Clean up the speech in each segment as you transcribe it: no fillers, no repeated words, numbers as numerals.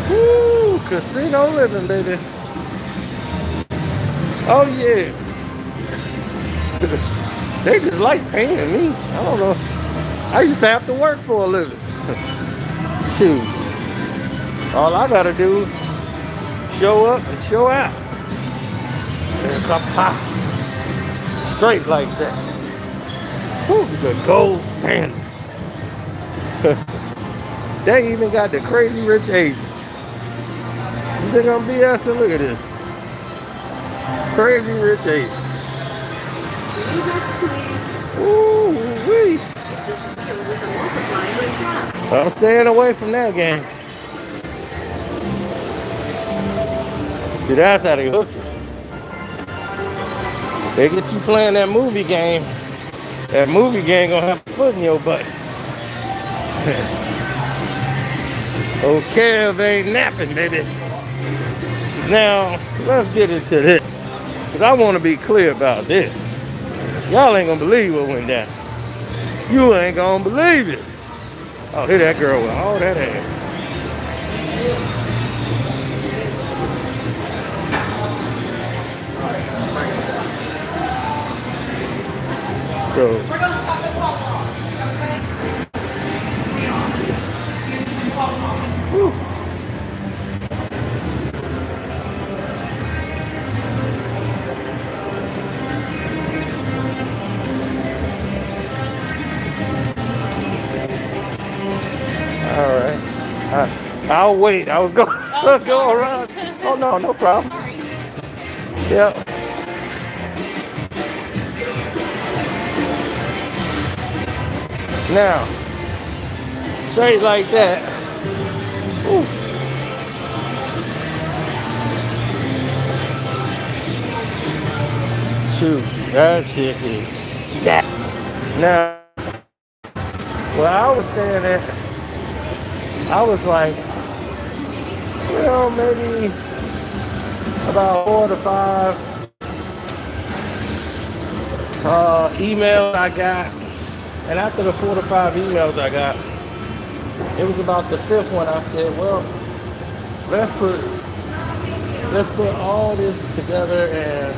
Woo, casino living, baby. Oh yeah. They just like paying me. I don't know. I used to have to work for a living. Shoot. All I gotta do, show up and show out. And come pop. Straight like that. Whew, the gold standard. They even got the crazy rich agent. You think I'm BSing? Look at this. Crazy rich agent. Ooh wee. I'm staying away from that game. See, that's how they hook you. They get you playing that movie game. That movie game gonna have a foot in your butt. Okay, if they ain't napping, baby. Now, let's get into this. Because I want to be clear about this. Y'all ain't gonna believe what went down. You ain't gonna believe it. Oh, hear that girl with all that ass. So, whew. All right. I'll wait. I was going to go around. Oh, no, no problem. Yeah. Now, straight like that. Ooh. Shoot, that shit is that. Now, where I was staying at, I was like, maybe about 4 to 5 emails I got. And after the 4 to 5 emails I got, it was about the 5th one I said, well, let's put all this together and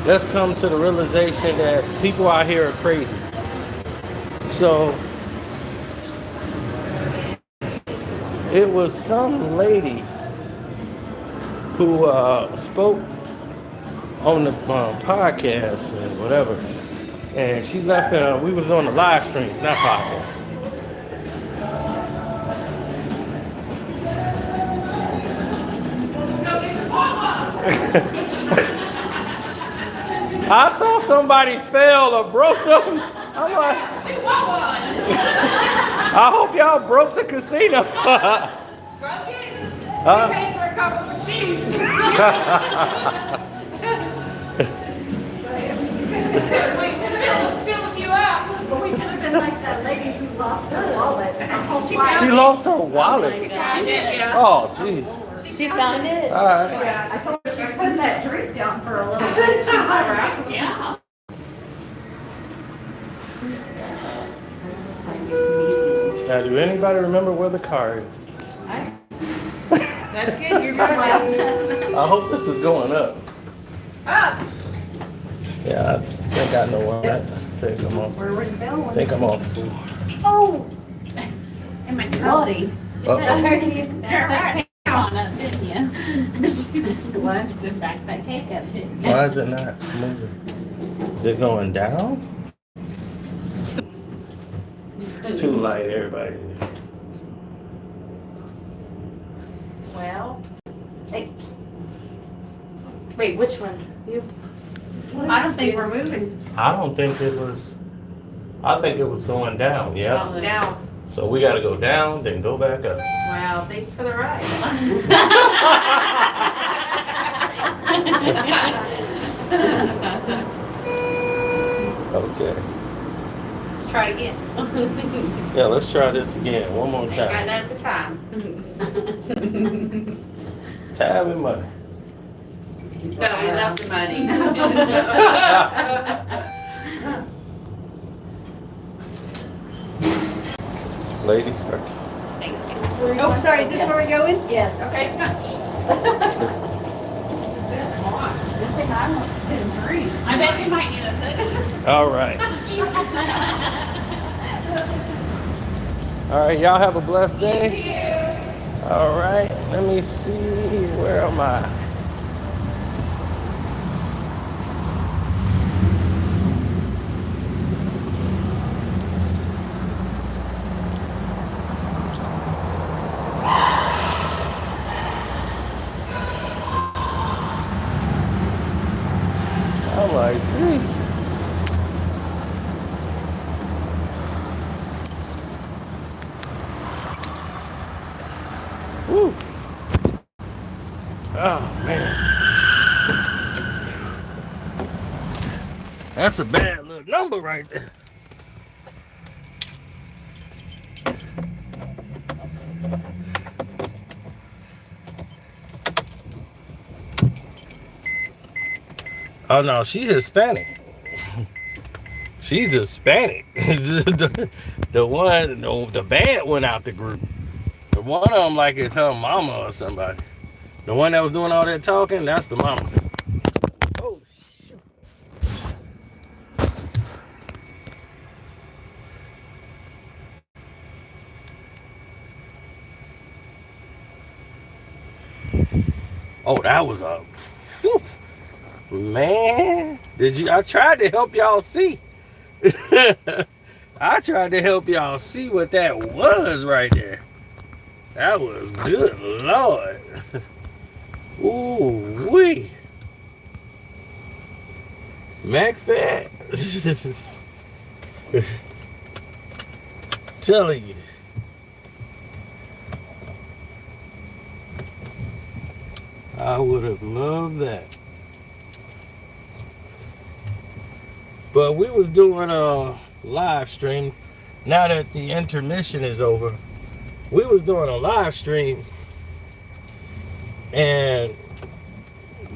let's come to the realization that people out here are crazy. So it was some lady who spoke on the podcast and whatever. And she left, we was on the live stream, not podcast. I thought somebody fell or broke something. I'm like, I hope y'all broke the casino. Broke it? We paid for a couple of machines. Filling you up. But we should have been like that lady who lost her wallet. She lost her wallet. Oh, jeez. She found it? All right. Yeah, I told her she put that drink down for a little bit. Yeah. Now, do anybody remember where the car is? That's good. You're good. I hope this is going up. Up. Yeah, I think I know where I think I'm on. Where we're going. I think I'm on 4. Oh, And my bloody. Uh-oh. on up, didn't you? What? The back that cake up, didn't you? Why is it not moving? Is it going down? It's too light, everybody. Well, Wait, which one? You? I don't think we're moving. I don't think it was. I think it was going down. Yeah. Now, So we got to go down, then go back up. wow, thanks for the ride. Okay. Let's try it again. Yeah, let's try this again. One more Ain't got time. none at the time. Time and money. No, enough the money. Ladies first. Thank you. Oh, sorry, is this where we're going? Yes. Okay. That's hot. Good thing I didn't drink. I bet we might need a hood. All right. All right, y'all have a blessed day. All right, let me see. Where am I? I'm like, jeez. Woo. Oh, man. That's a bad little number right there. Oh, no, she's Hispanic. She's Hispanic. the bad one out the group. The one of them like it's her mama or somebody. The one that was doing all that talking, that's the mama. Oh, shoot. Oh, that was a... Whew. Man, I tried to help y'all see. I tried to help y'all see what that was right there. That was good, Lord. Ooh, wee. McFat. Telling you. I would have loved that. But we was doing a live stream. Now that the intermission is over, we was doing a live stream, and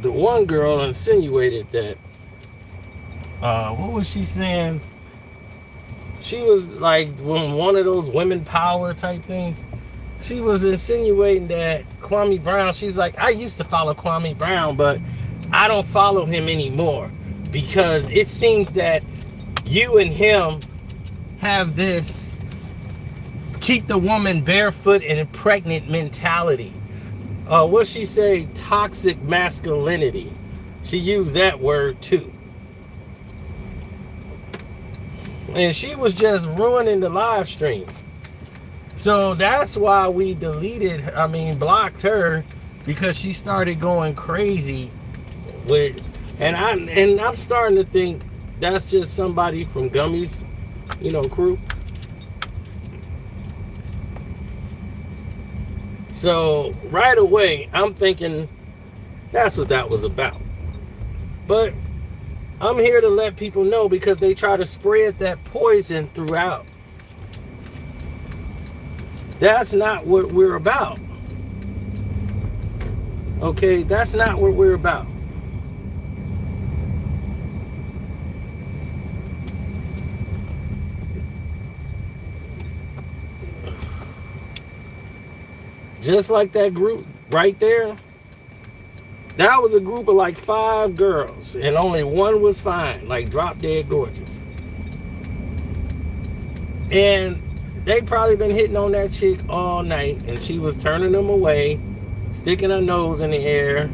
the one girl insinuated that, what was she saying? She was like one of those women power type things. She was insinuating that Kwame Brown, she's like, I used to follow Kwame Brown, but I don't follow him anymore because it seems that you and him have this keep the woman barefoot and pregnant mentality. What she say? Toxic masculinity. She used that word too. And she was just ruining the live stream. So that's why we blocked her, because she started going crazy with, and I'm starting to think that's just somebody from Gummy's, crew. So right away, I'm thinking that's what that was about. But I'm here to let people know, because they try to spread that poison throughout. That's not what we're about. Okay, that's not what we're about. Just like that group right there, that was a group of like 5 girls, and only one was fine, like drop dead gorgeous. And they probably been hitting on that chick all night, and she was turning them away, sticking her nose in the air,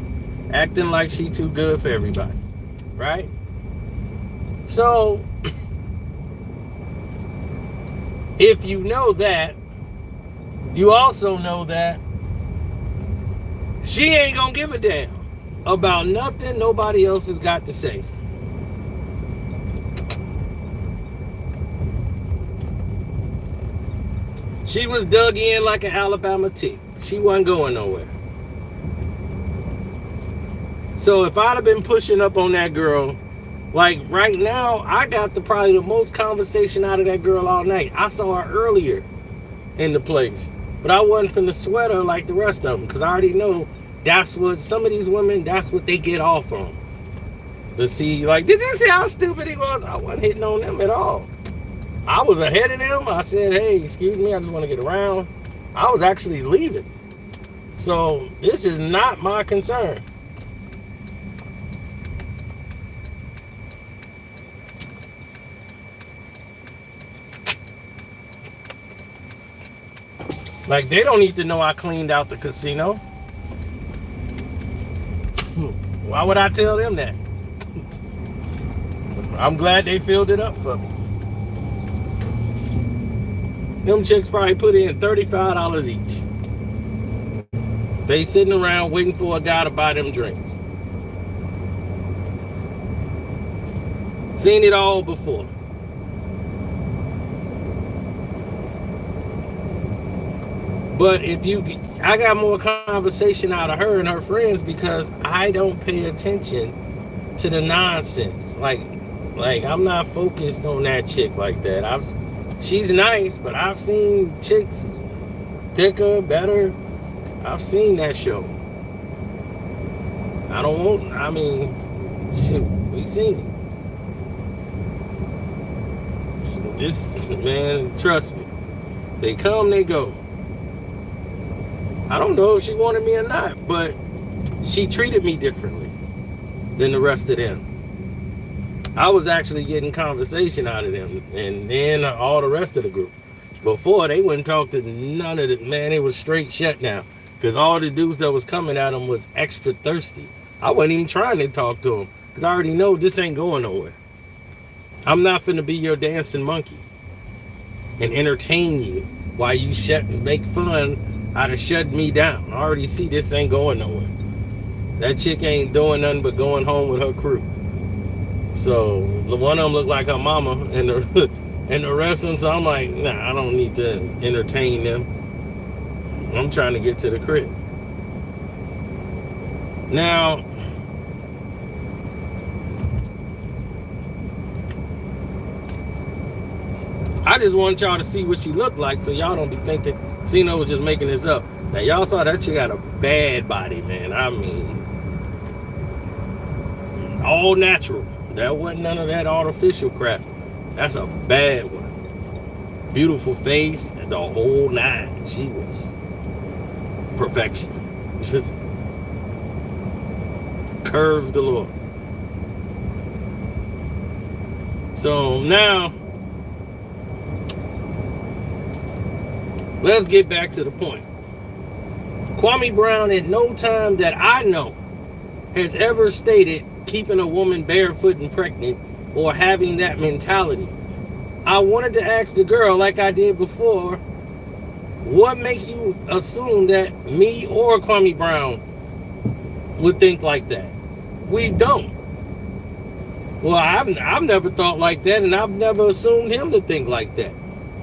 acting like she too good for everybody, right? So, if you know that, you also know that she ain't gonna give a damn about nothing nobody else has got to say. She was dug in like an Alabama tick. She wasn't going nowhere. So if I'd have been pushing up on that girl, like right now, I got probably the most conversation out of that girl all night. I saw her earlier in the place, but I wasn't finna sweat her like the rest of them, because I already know that's what some of these women, that's what they get off on. To see, like, did you see how stupid he was? I wasn't hitting on them at all. I was ahead of them. I said, hey, excuse me, I just want to get around. I was actually leaving. So this is not my concern. Like, they don't need to know I cleaned out the casino. Why would I tell them that? I'm glad they filled it up for me. Them chicks probably put in $35 each. They sitting around waiting for a guy to buy them drinks. Seen it all before. But I got more conversation out of her and her friends because I don't pay attention to the nonsense. Like I'm not focused on that chick like that. She's nice, but I've seen chicks thicker, better. I've seen that show. Shit, we seen it. This, man, trust me. They come, they go. I don't know if she wanted me or not, but she treated me differently than the rest of them. I was actually getting conversation out of them, and then all the rest of the group. Before, they wouldn't talk to none of it. Man, it was straight shut down. Because all the dudes that was coming at them was extra thirsty. I wasn't even trying to talk to them. Because I already know this ain't going nowhere. I'm not finna be your dancing monkey and entertain you while you make fun out of shutting me down. I already see this ain't going nowhere. That chick ain't doing nothing but going home with her crew. So the one of them looked like her mama, and the rest of them. So I'm like, nah, I don't need to entertain them. I'm trying to get to the crib. Now, I just want y'all to see what she looked like, so y'all don't be thinking Cena was just making this up. Now, y'all saw that chick had a bad body, man. I mean, all natural. That wasn't none of that artificial crap. That's a bad one. Beautiful face, and the whole nine. She was perfection. Just curves galore. So now, let's get back to the point. Kwame Brown, at no time that I know, has ever stated keeping a woman barefoot and pregnant or having that mentality. I wanted to ask the girl, like I did before, what makes you assume that me or Kwame Brown would think like that? We don't. Well, I've never thought like that, and I've never assumed him to think like that.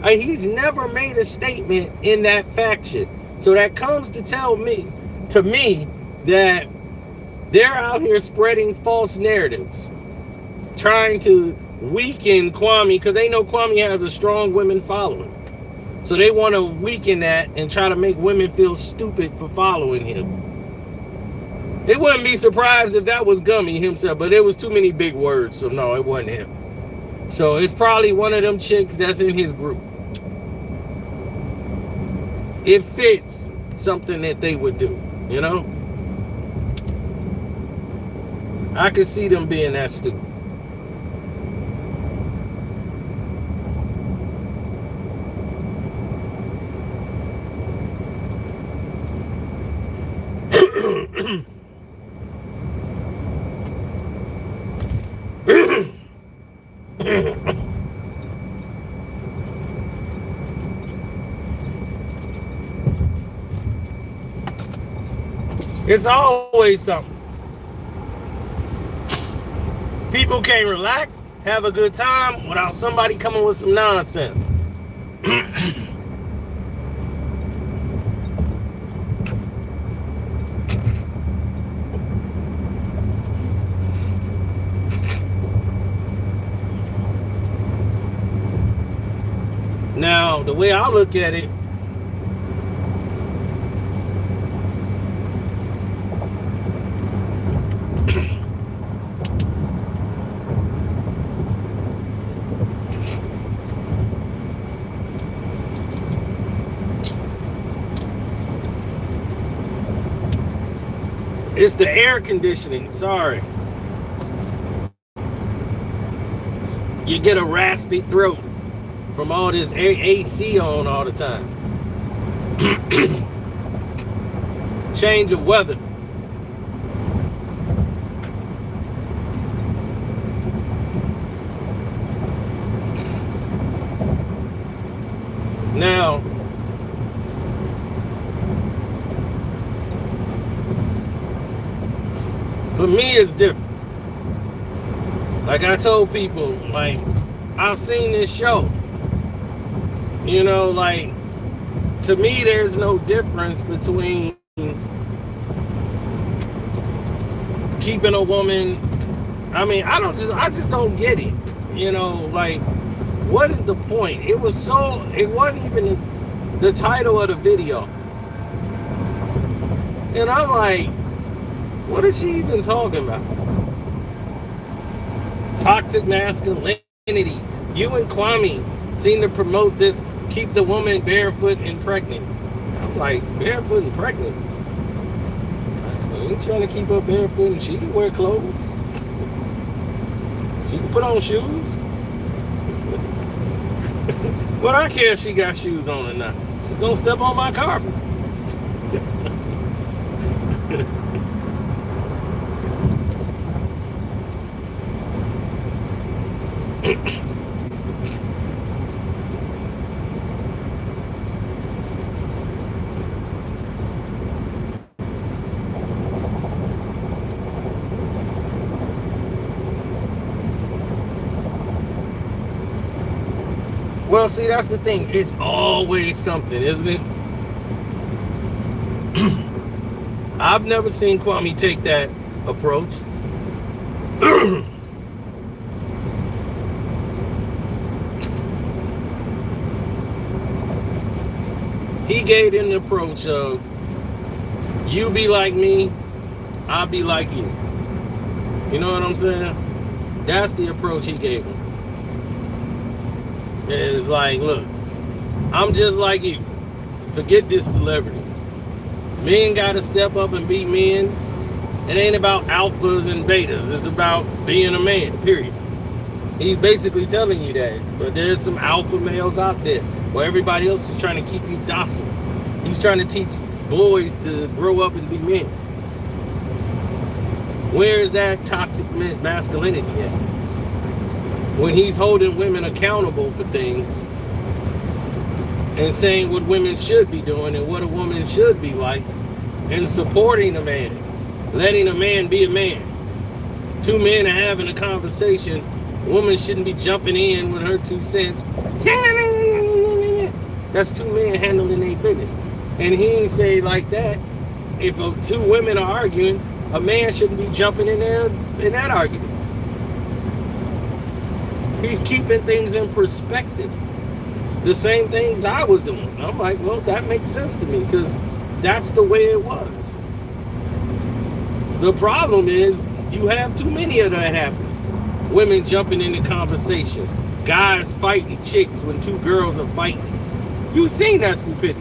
He's never made a statement in that faction. So that comes to tell me that they're out here spreading false narratives, trying to weaken Kwame, because they know Kwame has a strong women following. So they want to weaken that and try to make women feel stupid for following him. It wouldn't be surprised if that was Gummy himself, but it was too many big words, so no, it wasn't him. So it's probably one of them chicks that's in his group. It fits something that they would do, you know? I could see them being that stupid. It's always something. People can't relax, have a good time without somebody coming with some nonsense. Now, the way I look at it, It's the air conditioning. Sorry. You get a raspy throat from all this AC on all the time. Change of weather. Now, for me, it's different. Like I told people, like, I've seen this show. You know, like, to me, there's no difference between keeping a woman. I mean, I just don't get it. You know, like, what is the point? It wasn't even the title of the video. And I'm like, what is she even talking about? Toxic masculinity. You and Kwame seem to promote this, keep the woman barefoot and pregnant. I'm like, barefoot and pregnant? I'm trying to keep her barefoot and she can wear clothes. She can put on shoes. What I care if she got shoes on or not. She's gonna step on my carpet. Well, see, that's the thing. It's always something, isn't it? I've never seen Kwame take that approach. He gave him the approach of, you be like me, I'll be like you. You know what I'm saying? That's the approach he gave him. It's like, look, I'm just like you. Forget this celebrity. Men gotta step up and be men. It ain't about alphas and betas. It's about being a man, period. He's basically telling you that. But there's some alpha males out there where everybody else is trying to keep you docile. He's trying to teach boys to grow up and be men. Where's that toxic masculinity at? When he's holding women accountable for things and saying what women should be doing and what a woman should be like, and supporting a man, letting a man be a man. Two men are having a conversation. Woman shouldn't be jumping in with her 2 cents. That's two men handling their business. And he ain't say like that. If two women are arguing, a man shouldn't be jumping in there in that argument. He's keeping things in perspective. The same things I was doing. I'm like, well, that makes sense to me because that's the way it was. The problem is you have too many of that happening. Women jumping into conversations. Guys fighting chicks when two girls are fighting. You've seen that stupidity.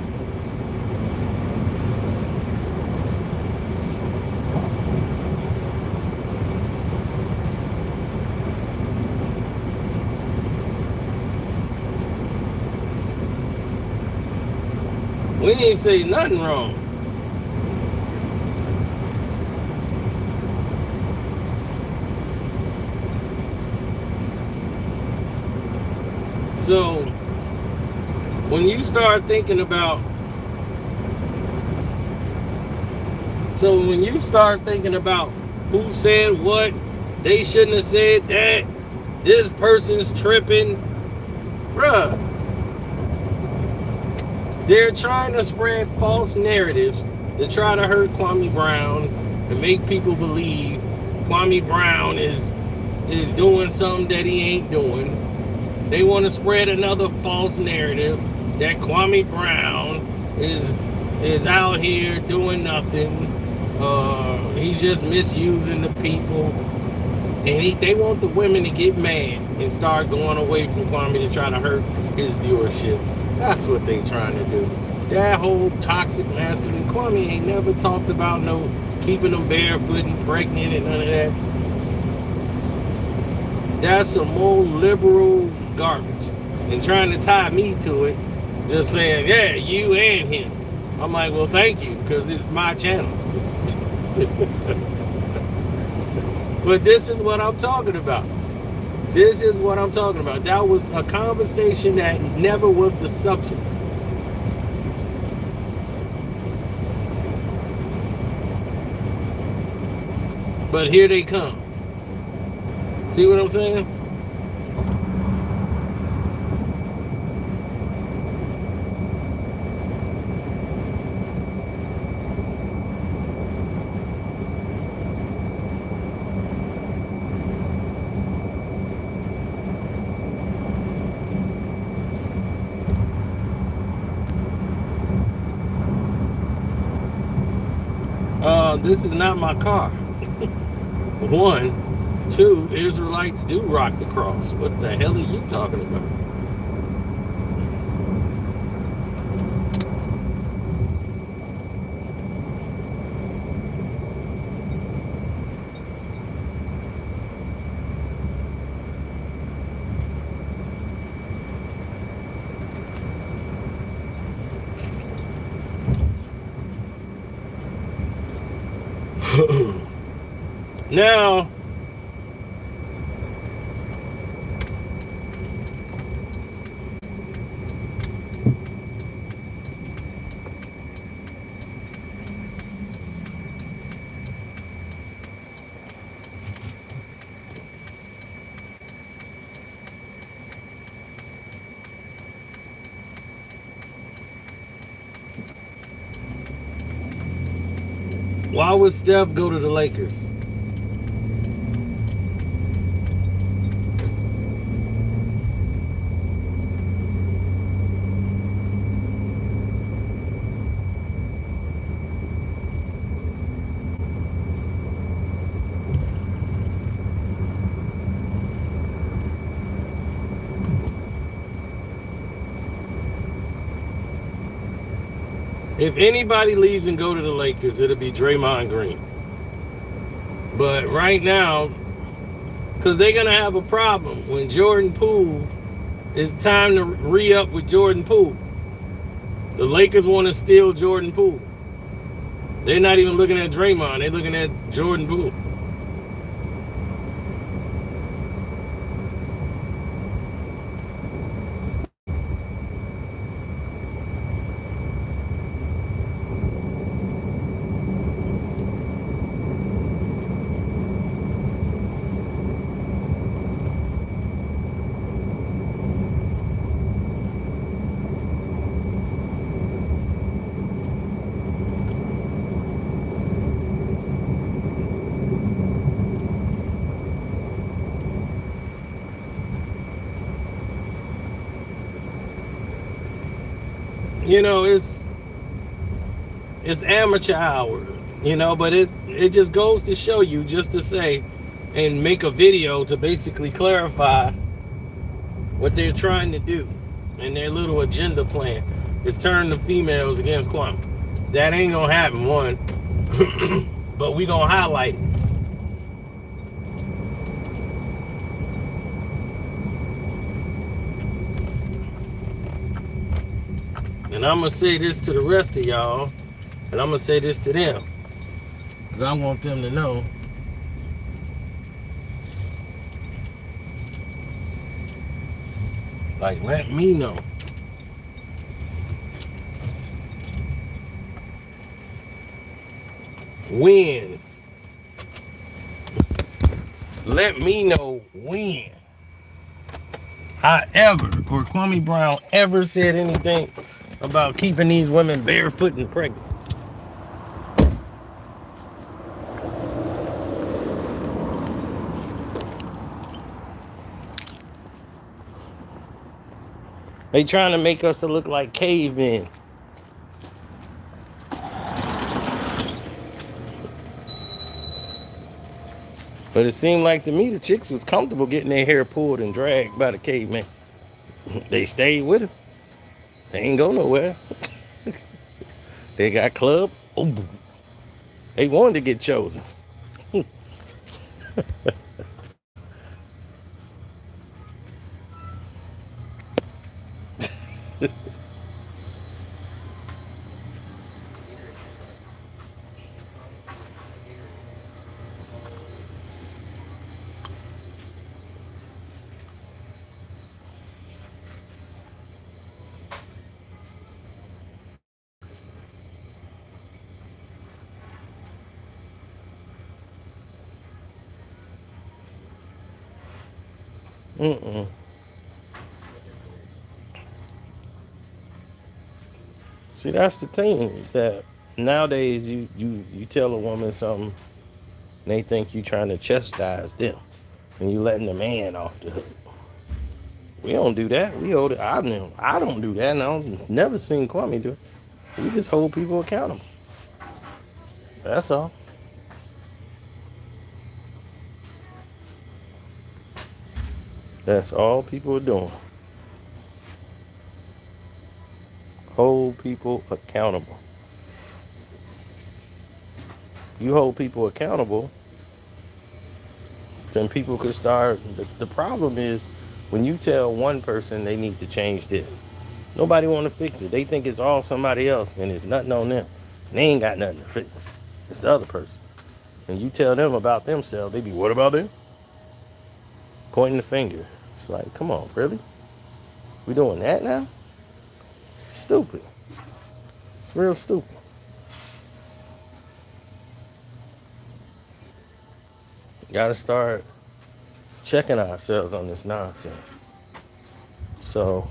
We didn't say nothing wrong. So, when you start thinking about who said what, they shouldn't have said that, this person's tripping, bruh. They're trying to spread false narratives to try to hurt Kwame Brown and make people believe Kwame Brown is doing something that he ain't doing. They want to spread another false narrative that Kwame Brown is out here doing nothing. He's just misusing the people. And they want the women to get mad and start going away from Kwame to try to hurt his viewership. That's what they trying to do. that whole toxic masculine. Kwame ain't never talked about no keeping them barefoot and pregnant and none of that. That's some more liberal garbage. And trying to tie me to it, just saying, yeah, you and him. I'm like, well, thank you, because it's my channel. But this is what I'm talking about. This is what I'm talking about. That was a conversation that never was the subject. But here they come. See what I'm saying? This is not my car. One. Two, Israelites do rock the cross. What the hell are you talking about? Now, why would Steph go to the Lakers? If anybody leaves and go to the Lakers, it'll be Draymond Green. But right now, because they're going to have a problem when Jordan Poole, it's time to re-up with Jordan Poole. The Lakers want to steal Jordan Poole. They're not even looking at Draymond. They're looking at Jordan Poole. You know, it's amateur hour, you know, but it just goes to show you, just to say and make a video to basically clarify what they're trying to do and their little agenda plan is turn the females against Kwame. That ain't gonna happen, one. But we gonna highlight it. And I'm going to say this to the rest of y'all, and I'm going to say this to them, because I want them to know. Like, let me know. When. Let me know when. However, or Kwame Brown ever said anything about keeping these women barefoot and pregnant. They trying to make us look like cavemen. But it seemed like to me the chicks was comfortable getting their hair pulled and dragged by the caveman. They stayed with him. They ain't go nowhere. They got club. Oh, they wanted to get chosen. Mm-mm. See, that's the thing that nowadays you tell a woman something, and they think you trying to chastise them, and you letting the man off the hook. We don't do that. We hold it. I don't do that, and I've never seen Kwame do it. We just hold people accountable. That's all. That's all people are doing. Hold people accountable. You hold people accountable, then people could start. The problem is when you tell one person they need to change this, nobody want to fix it. They think it's all somebody else, and it's nothing on them. And they ain't got nothing to fix. It's the other person. And you tell them about themselves, they be, what about them? Pointing the finger. It's like, come on, really? We doing that now? Stupid. It's real stupid. Gotta start checking ourselves on this nonsense. So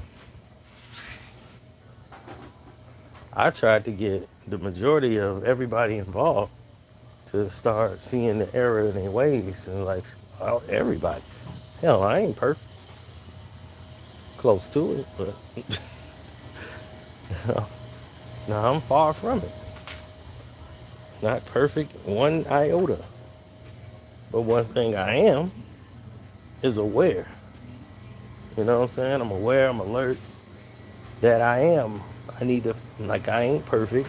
I tried to get the majority of everybody involved to start seeing the error in their ways, and like, well, everybody. Hell, I ain't perfect. Close to it, but no, I'm far from it. Not perfect one iota. But one thing I am is aware. You know what I'm saying? I'm aware, I'm alert that I need to, like, I ain't perfect,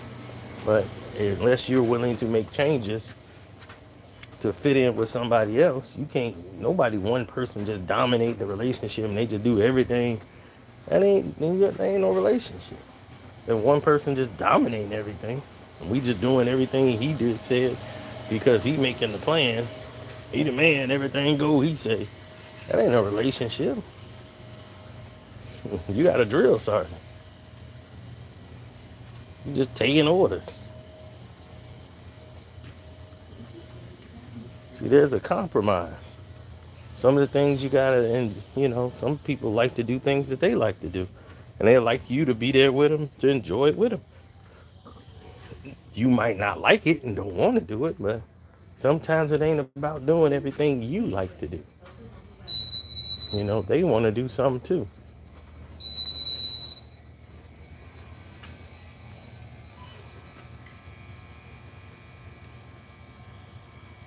but unless you're willing to make changes to fit in with somebody else, you can't, nobody, one person just dominate the relationship and they just do everything. That ain't no relationship. If one person just dominating everything, and we just doing everything he said because he making the plan, he the man, everything go, he say. That ain't no relationship. You got a drill sergeant. You just taking orders. See, there's a compromise. Some of the things you gotta, and some people like to do things that they like to do, and they like you to be there with them to enjoy it with them. You might not like it and don't want to do it, but sometimes it ain't about doing everything you like to do. They want to do something too.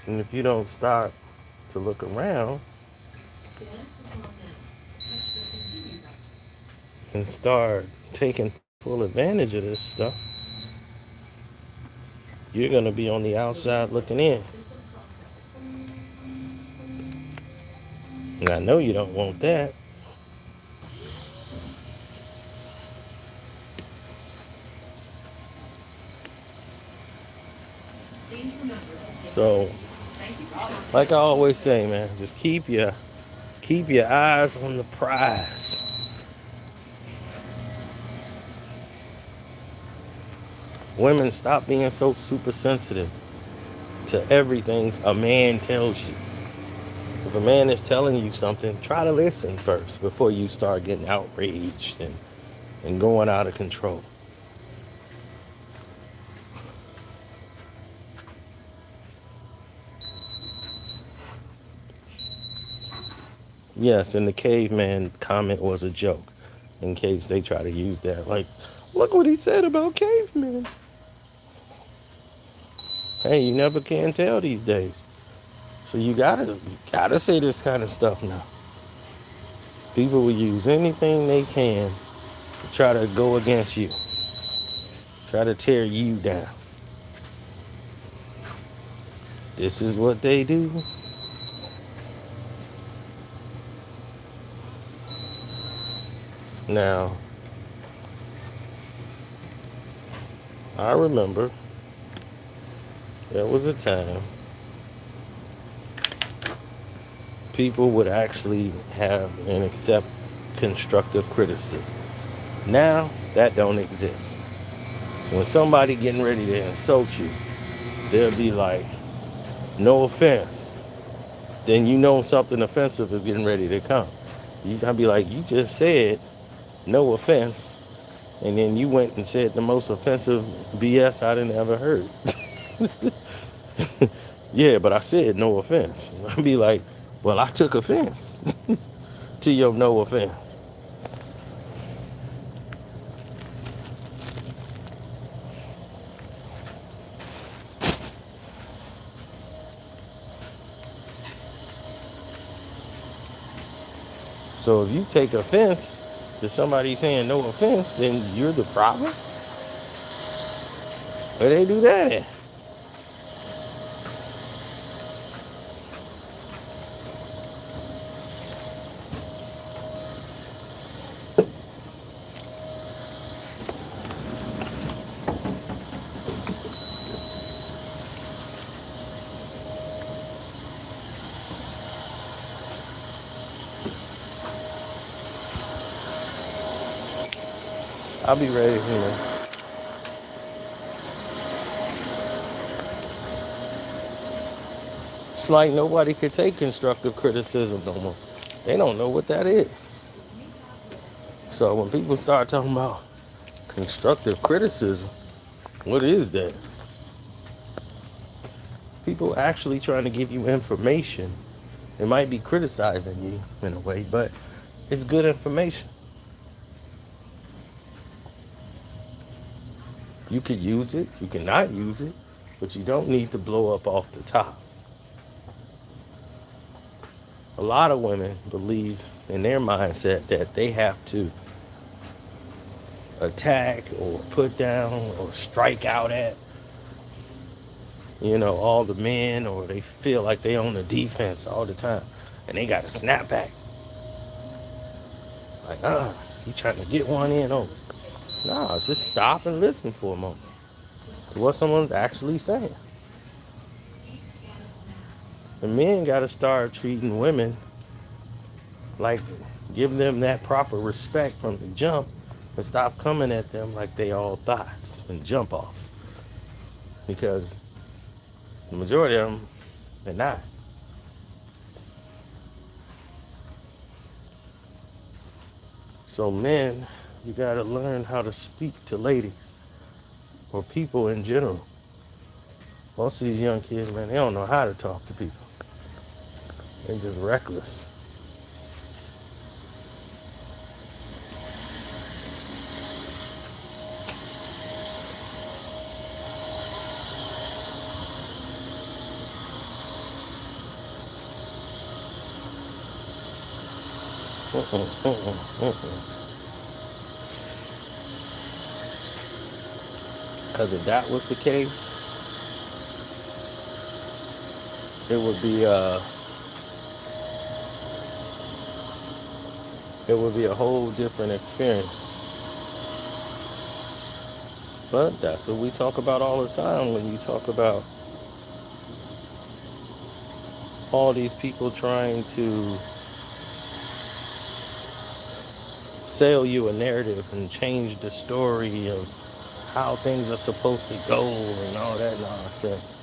And if you don't start to look around and start taking full advantage of this stuff, you're going to be on the outside looking in. And I know you don't want that. So, like I always say, man, just keep your eyes on the prize. Women, stop being so super sensitive to everything a man tells you. If a man is telling you something, try to listen first before you start getting outraged and going out of control. Yes, and the caveman comment was a joke, in case they try to use that. Like, look what he said about cavemen. Hey, you never can tell these days. So you gotta say this kind of stuff now. People will use anything they can to try to go against you. try to tear you down. This is what they do. Now, I remember there was a time people would actually have and accept constructive criticism. Now, that don't exist. When somebody getting ready to insult you, they'll be like, no offense. Then you know something offensive is getting ready to come. You gotta be like, you just said no offense, and then you went and said the most offensive BS I didn't ever heard. Yeah, but I said no offense. I'd be like, well, I took offense to your no offense. So if you take offense to somebody saying no offense, then you're the problem? Where they do that at? I'll be ready, It's like nobody could take constructive criticism no more. They don't know what that is. So when people start talking about constructive criticism, what is that? People actually trying to give you information. They might be criticizing you in a way, but it's good information. You could use it, you cannot use it, but you don't need to blow up off the top. A lot of women believe in their mindset that they have to attack or put down or strike out at, all the men, or they feel like they on the defense all the time and they got to snap back. Like, you trying to get one in on me. No, just stop and listen for a moment to what someone's actually saying. The men got to start treating women like, give them that proper respect from the jump and stop coming at them like they all thoughts and jump offs. Because the majority of them, they're not. So men, you got to learn how to speak to ladies or people in general. Most of these young kids, man, they don't know how to talk to people. They're just reckless. Because if that was the case, it would be a whole different experience. But that's what we talk about all the time when you talk about all these people trying to sell you a narrative and change the story of how things are supposed to go and all that nonsense.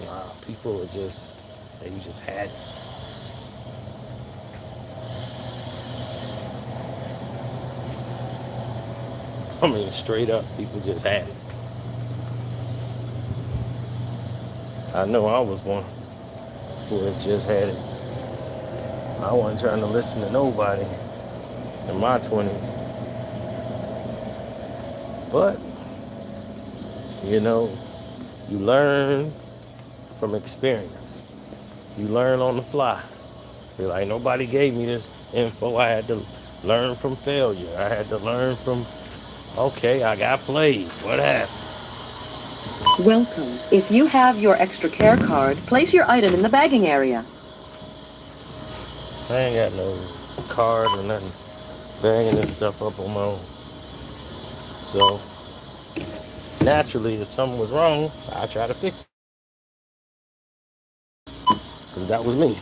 Nah, people are they just had it. I mean, straight up, people just had it. I know I was one who had just had it. I wasn't trying to listen to nobody in my 20s. But, you learn from experience. You learn on the fly. You're like, nobody gave me this info. I had to learn from failure. I had to learn from Okay, I got played. What happened? Welcome. If you have your extra care card, place your item in the bagging area. I ain't got no card or nothing. Bagging this stuff up on my own. So, naturally, if something was wrong, I try to fix it. Because that was me.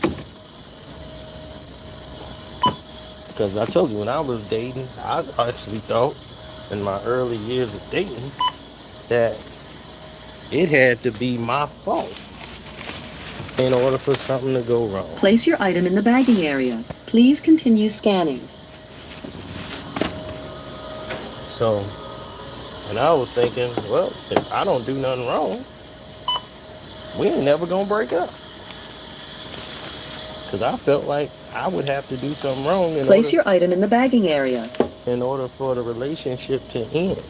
Because I told you, when I was dating, I actually thought in my early years of dating that it had to be my fault in order for something to go wrong. Place your item in the bagging area. Please continue scanning. So, and I was thinking, well, if I don't do nothing wrong, we ain't never gonna break up. Because I felt like I would have to do something wrong Place your item in the bagging area. in order for the relationship to end.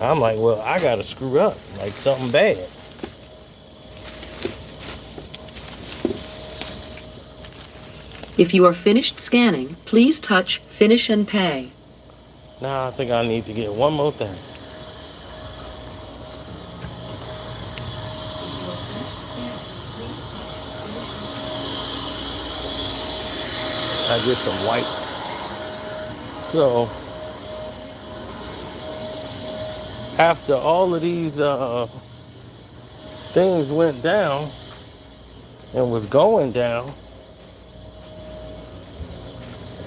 I'm like, well, I gotta screw up, like something bad. If you are finished scanning, please touch Finish and Pay. Now I think I need to get one more thing. I get some white. So after all of these things went down and was going down,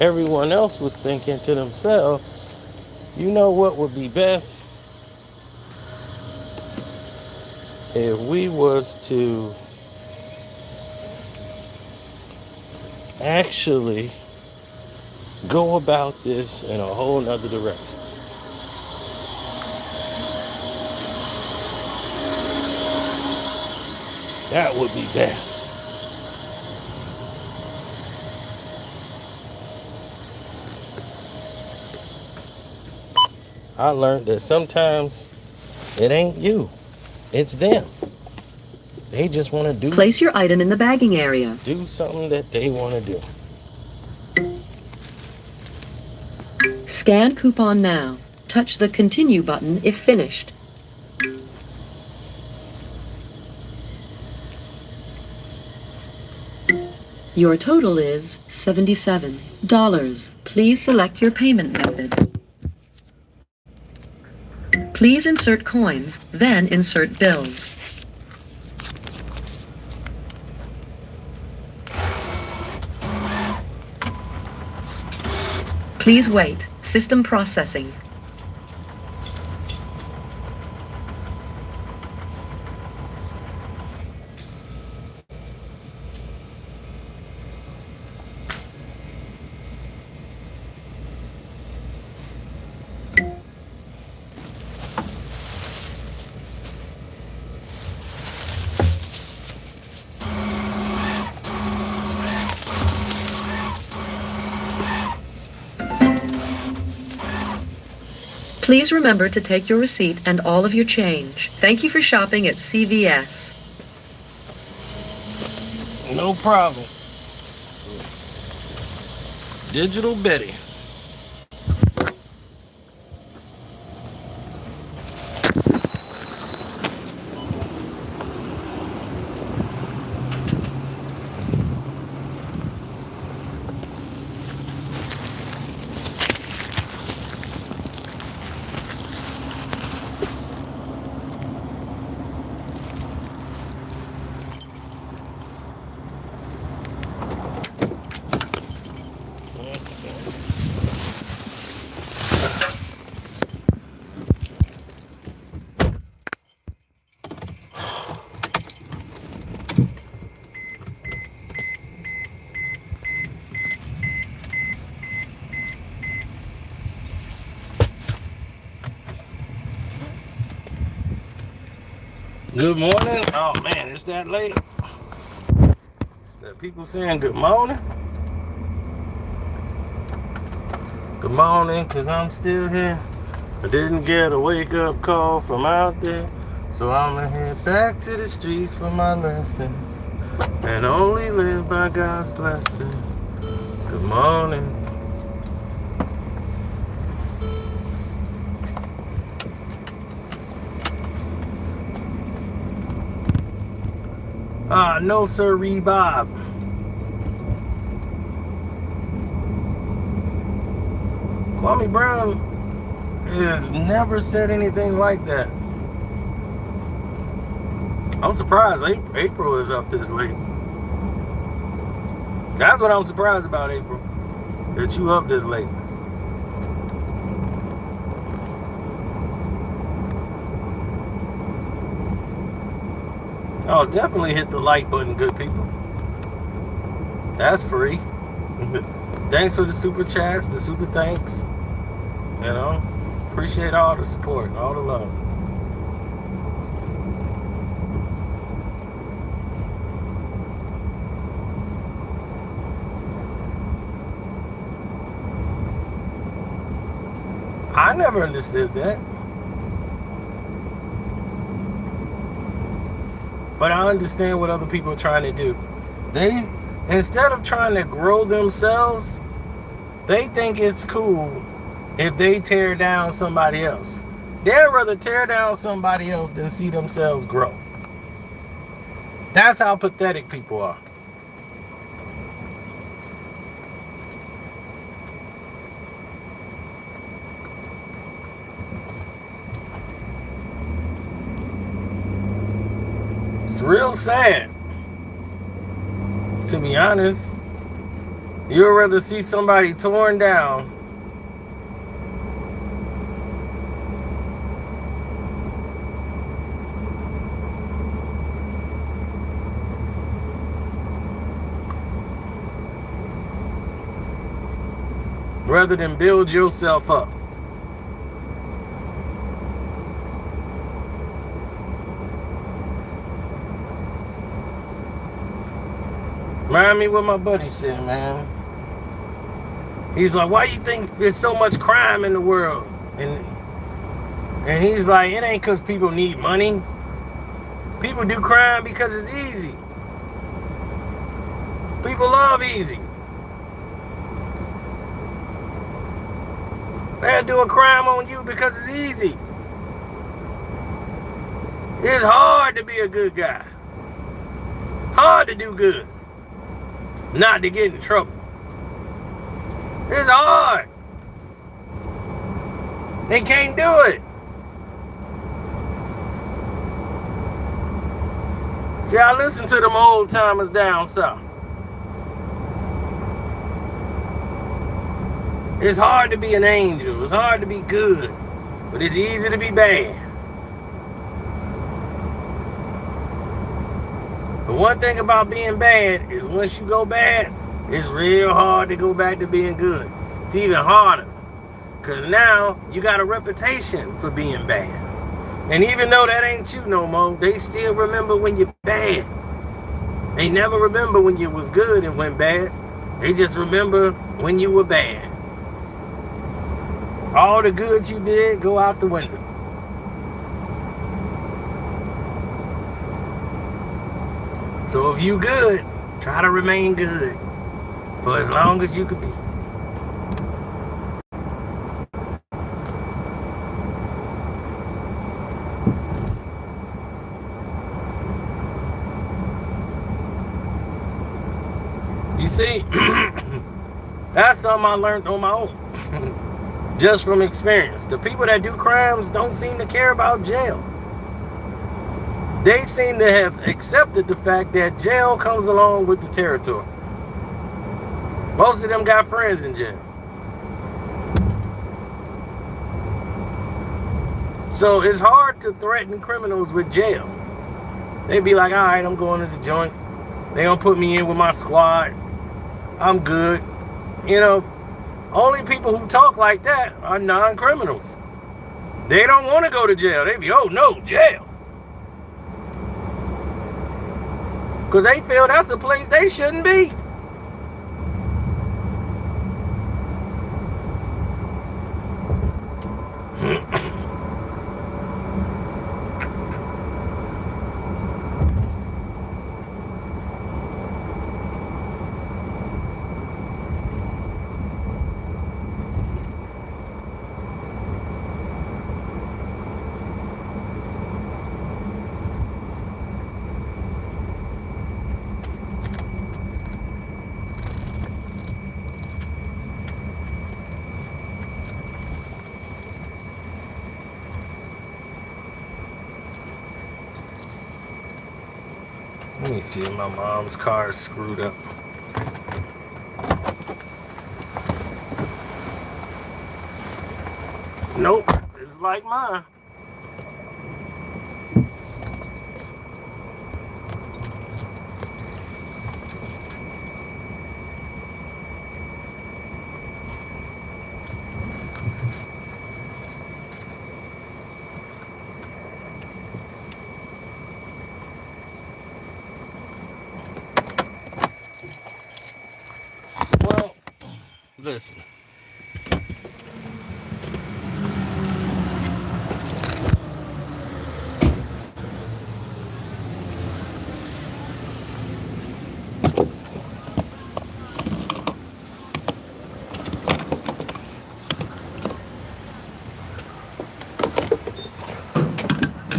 everyone else was thinking to themselves, you know what would be best? If we was to actually go about this in a whole nother direction. That would be best. I learned that sometimes it ain't you, it's them. They just want to Place your item in the bagging area. do something that they want to do. Scan coupon now. Touch the Continue button if finished. Your total is $77. Please select your payment method. Please insert coins, then insert bills. Please wait. System processing. Please remember to take your receipt and all of your change. Thank you for shopping at CVS. No problem. Digital Betty. Good morning. Oh man, it's that late. That people saying good morning. Good morning, cause I'm still here. I didn't get a wake-up call from out there, so I'm gonna head back to the streets for my lesson, and only live by God's blessing. Good morning. No sir, Bob. Kwame Brown has never said anything like that. I'm surprised April is up this late. That's what I'm surprised about, April. That you up this late. Oh, definitely hit the like button, good people. That's free. Thanks for the super chats, the super thanks. You know, appreciate all the support, all the love. I never understood that. But I understand what other people are trying to do. They, instead of trying to grow themselves, they think it's cool if they tear down somebody else. They'd rather tear down somebody else than see themselves grow. That's how pathetic people are. It's real sad, to be honest. You'd rather see somebody torn down rather than build yourself up. Remind me what my buddy said, man. He's like, why you think there's so much crime in the world? And he's like, it ain't because people need money. People do crime because it's easy. People love easy. They'll do a crime on you because it's easy. It's hard to be a good guy. Hard to do good. Not to get in trouble. It's hard. They can't do it. See, I listen to them old timers down south. It's hard to be an angel. It's hard to be good. But it's easy to be bad. But one thing about being bad is once you go bad, it's real hard to go back to being good. It's even harder. Because now you got a reputation for being bad. And even though that ain't you no more, they still remember when you're bad. They never remember when you was good and went bad. They just remember when you were bad. All the good you did go out the window. So if you good, try to remain good for as long as you could be. You see, that's something I learned on my own, just from experience. The people that do crimes don't seem to care about jail. They seem to have accepted the fact that jail comes along with the territory. Most of them got friends in jail. So it's hard to threaten criminals with jail. They be like, all right, I'm going to the joint. They gonna put me in with my squad. I'm good. You know, only people who talk like that are non-criminals. They don't want to go to jail. They be, oh no, jail. Because they feel that's a place they shouldn't be. Let me see if my mom's car is screwed up. Nope, it's like mine. Well, listen.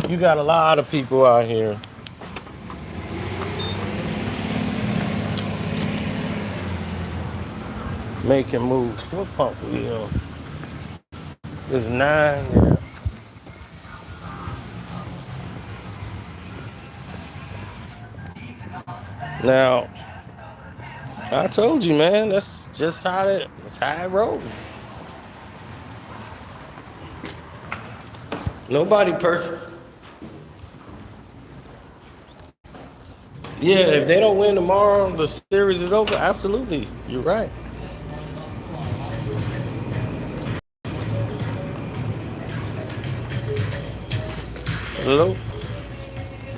You got a lot of people out here making moves. What pump we on? There's 9 there. Now, I told you, man, that's just that's how it rolls. Nobody perfect. Yeah, if they don't win tomorrow, the series is over. Absolutely, you're right. Hello?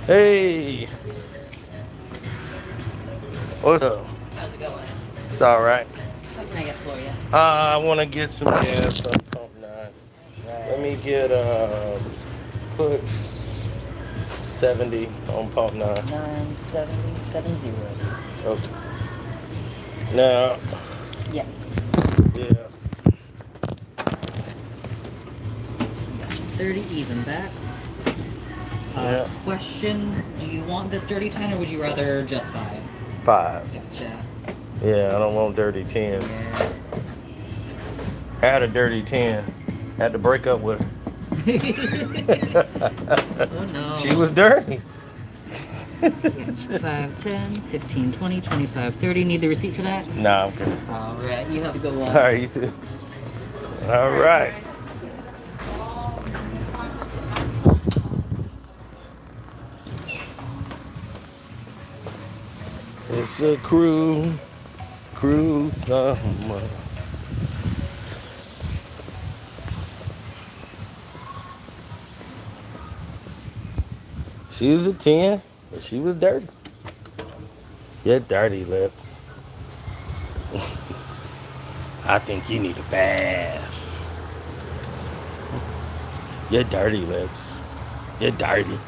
Hey. What's up? How's it going? It's all right. What can I get for you? I want to get some gas on pump 9. Let me get put 70 on pump 9. 97070. Okay. Now. Yeah. Yeah. 30 even back. Yeah. Question: do you want this dirty 10 or would you rather just 5s? 5s. Gotcha. Yeah, I don't want dirty 10s. Yeah. Had a dirty 10. Had to break up with her. Oh no. She was dirty. 5, 10, 15, 20, 25, 30. Need the receipt for that? Nah, I'm good. Alright, you have to go on. All right, you too. All right. It's a cruel summer. She was a 10, but she was dirty. Your dirty lips. I think you need a bath. Your dirty lips. You're dirty.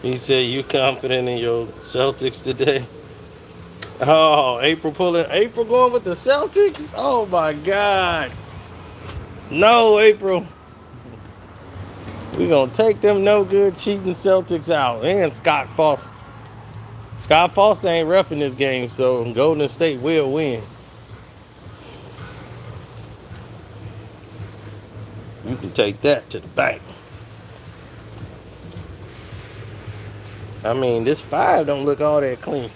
You said you confident in your Celtics today? Oh, April going with the Celtics? Oh my God. No, April. We gonna take them no good cheating Celtics out. And Scott Foster. Scott Foster ain't reffing this game, so Golden State will win. You can take that to the bank. I mean, this 5 don't look all that clean.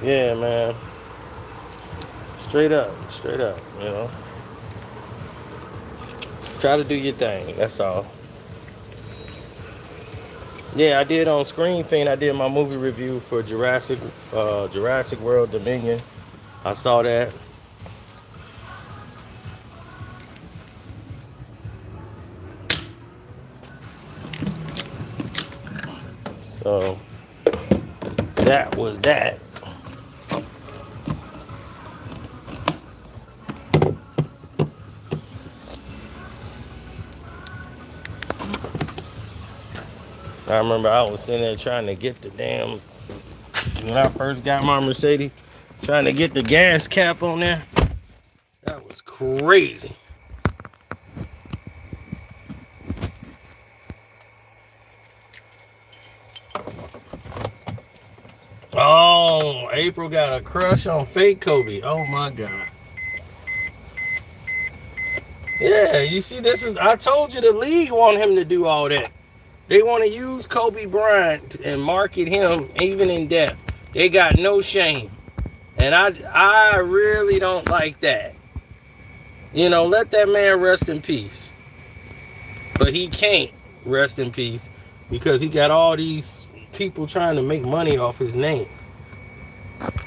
Yeah, man. Straight up, you know. Try to do your thing, that's all. Yeah, I did on Screen Fiend, I did my movie review for Jurassic World Dominion. I saw that. So that was that. I remember I was sitting there trying to get the damn, when I first got my Mercedes, trying to get the gas cap on there. That was crazy. April got a crush on fake Kobe. Oh my God. Yeah, you see, I told you the league want him to do all that. They want to use Kobe Bryant and market him even in death. They got no shame. And I really don't like that. You know, let that man rest in peace. But he can't rest in peace because he got all these people trying to make money off his name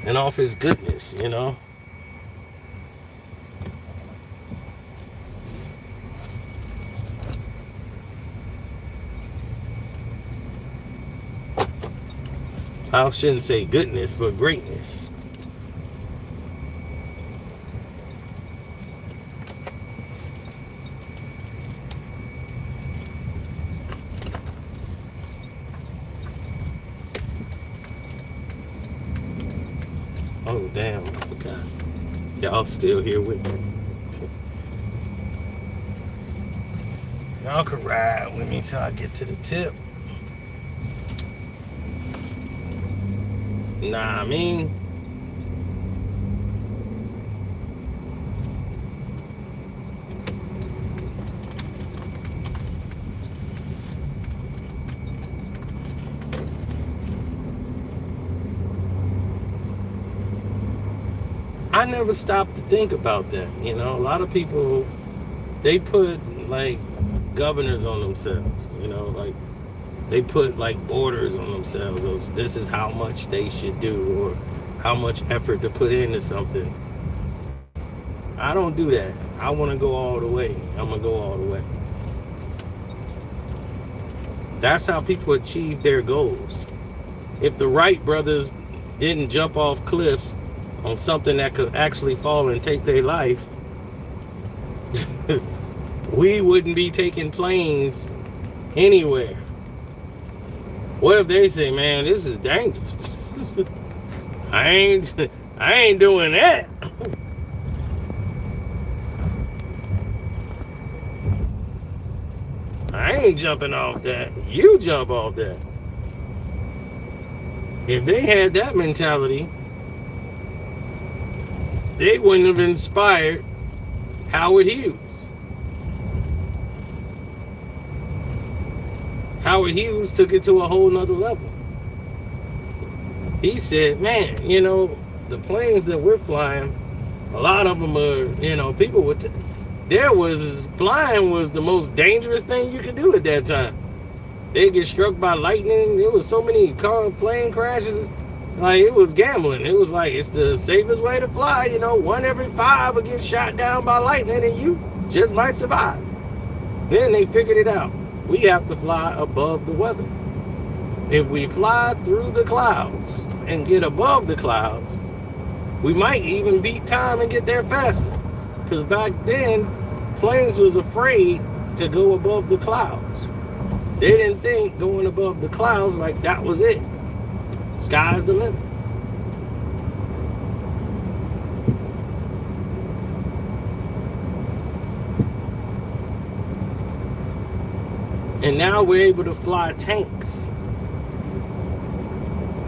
and off his goodness, you know. I shouldn't say goodness, but greatness. Oh, damn, I forgot. Y'all still here with me. Y'all can ride with me till I get to the tip. Nah, I mean, I never stopped to think about that. You know, a lot of people, they put like governors on themselves, you know, like they put like borders on themselves of this is how much they should do or how much effort to put into something. I don't do that. I want to go all the way. I'm going to go all the way. That's how people achieve their goals. If the Wright brothers didn't jump off cliffs on something that could actually fall and take their life, we wouldn't be taking planes anywhere. What if they say, man, this is dangerous? I ain't doing that. I ain't jumping off that. You jump off that. If they had that mentality, they wouldn't have inspired Howard Hughes. Howard Hughes took it to a whole nother level. He said, man, you know, the planes that we're flying, a lot of them are, you know, people would, flying was the most dangerous thing you could do at that time. They get struck by lightning. There was so many plane crashes. Like, it was gambling. It was like, it's the safest way to fly. You know, 1 every 5 will get shot down by lightning and you just might survive. Then they figured it out. We have to fly above the weather. If we fly through the clouds and get above the clouds, we might even beat time and get there faster. Because back then, planes was afraid to go above the clouds. They didn't think going above the clouds like that was it. Sky's the limit. And now we're able to fly tanks.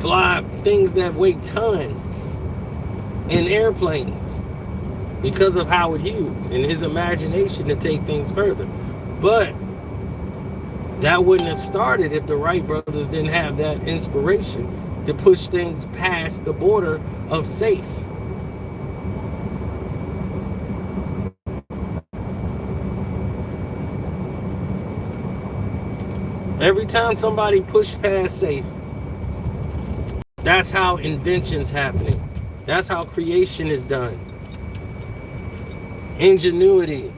Fly things that weigh tons in airplanes because of Howard Hughes and his imagination to take things further. But that wouldn't have started if the Wright brothers didn't have that inspiration to push things past the border of safe. Every time somebody pushed past safe, that's how invention's happening. That's how creation is done. Ingenuity.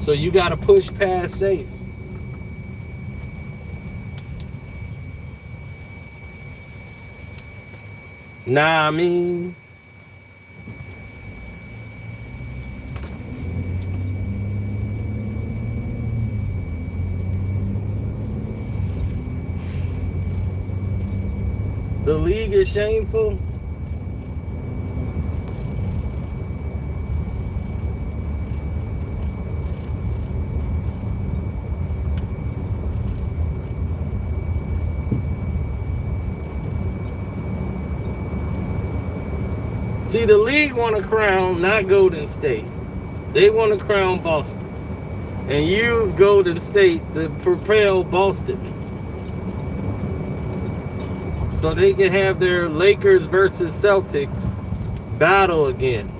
So you got to push past safe. Nah, I mean, the league is shameful. See, the league want to crown not Golden State. They want to crown Boston and use Golden State to propel Boston so they can have their Lakers versus Celtics battle again.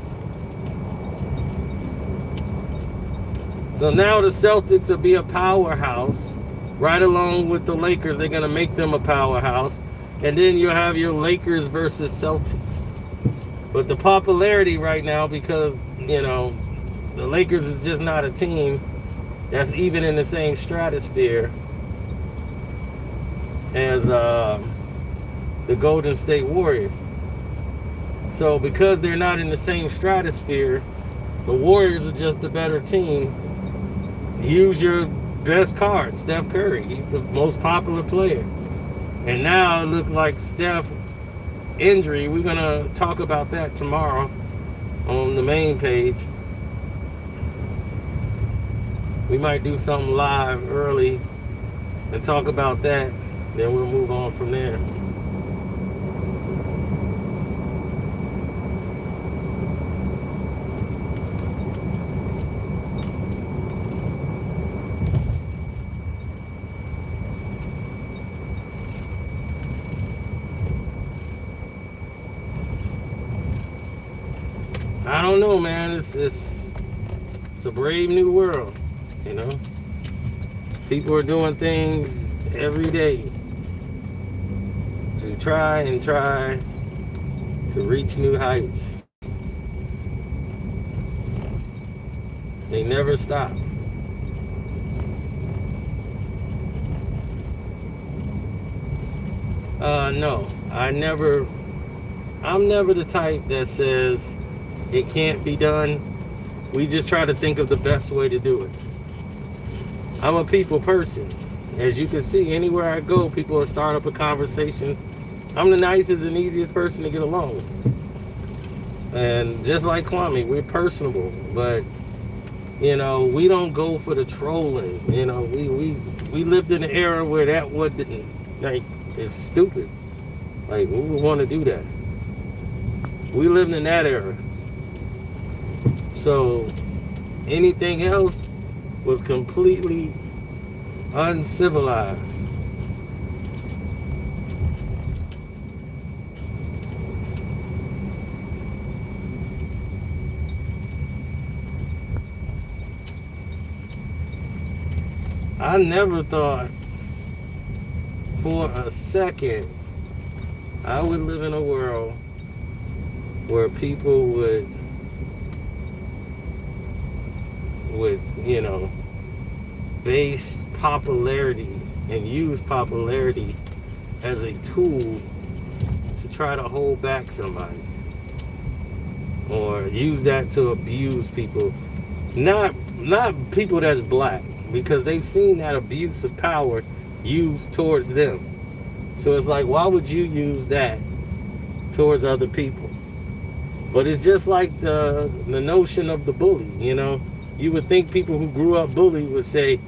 So now the Celtics will be a powerhouse right along with the Lakers. They're going to make them a powerhouse. And then you'll have your Lakers versus Celtics. But the popularity right now, because, you know, the Lakers is just not a team that's even in the same stratosphere as the Golden State Warriors. So because they're not in the same stratosphere, the Warriors are just a better team. Use your best card, Steph Curry. He's the most popular player. And now it looks like Steph injury. We're going to talk about that tomorrow on the main page. We might do something live early and talk about that. Then we'll move on from there. I don't know, man. It's a brave new world, you know. People are doing things every day to try to reach new heights. They never stop. No, I'm never the type that says it can't be done. We just try to think of the best way to do it. I'm a people person. As you can see, anywhere I go, people will start up a conversation. I'm the nicest and easiest person to get along with. And just like Kwame, we're personable, but you know, we don't go for the trolling. You know, we lived in an era where that wasn't, like, it's stupid. Like, we would want to do that. We lived in that era. So anything else was completely uncivilized. I never thought for a second I would live in a world where people would, you know, base popularity and use popularity as a tool to try to hold back somebody, or use that to abuse people. Not people that's black, because they've seen that abuse of power used towards them. So it's like, why would you use that towards other people? But it's just like the notion of the bully, you know. You would think people who grew up bullied would say,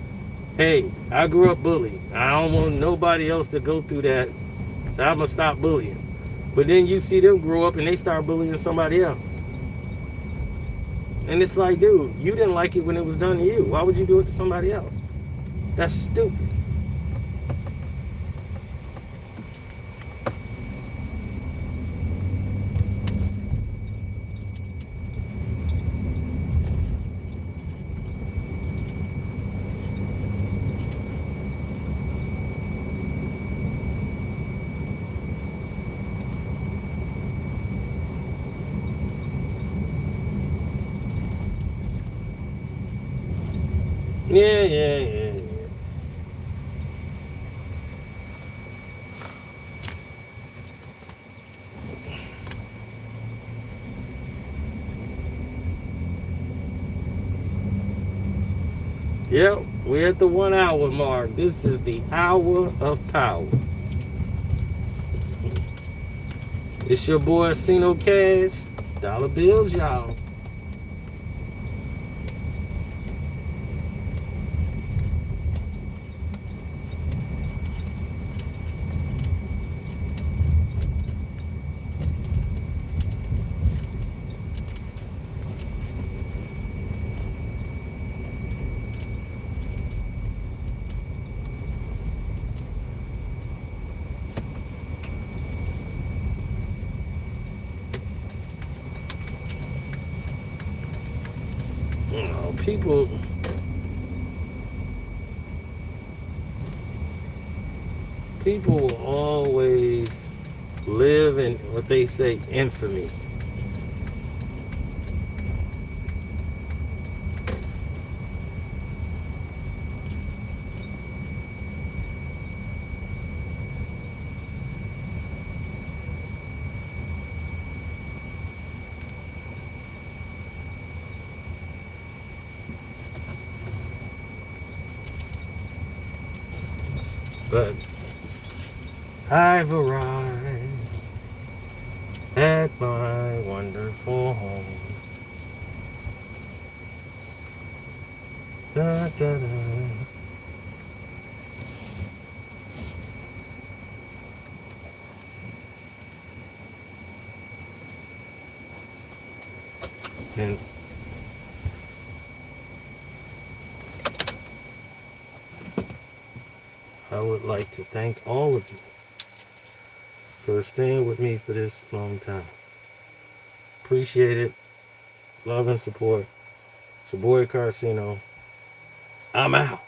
hey, I grew up bullied. I don't want nobody else to go through that, so I'm going to stop bullying. But then you see them grow up and they start bullying somebody else. And it's like, dude, you didn't like it when it was done to you. Why would you do it to somebody else? That's stupid. Yeah. Yep, we're at the 1 hour mark. This is the hour of power. It's your boy Sino Cash. Dollar bills, y'all. You know, people will always live in what they say infamy. But I've arrived at my wonderful home. Da, da, da. And I would like to thank all of you for staying with me for this long time. Appreciate it. Love and support. It's your boy Carcino. I'm out.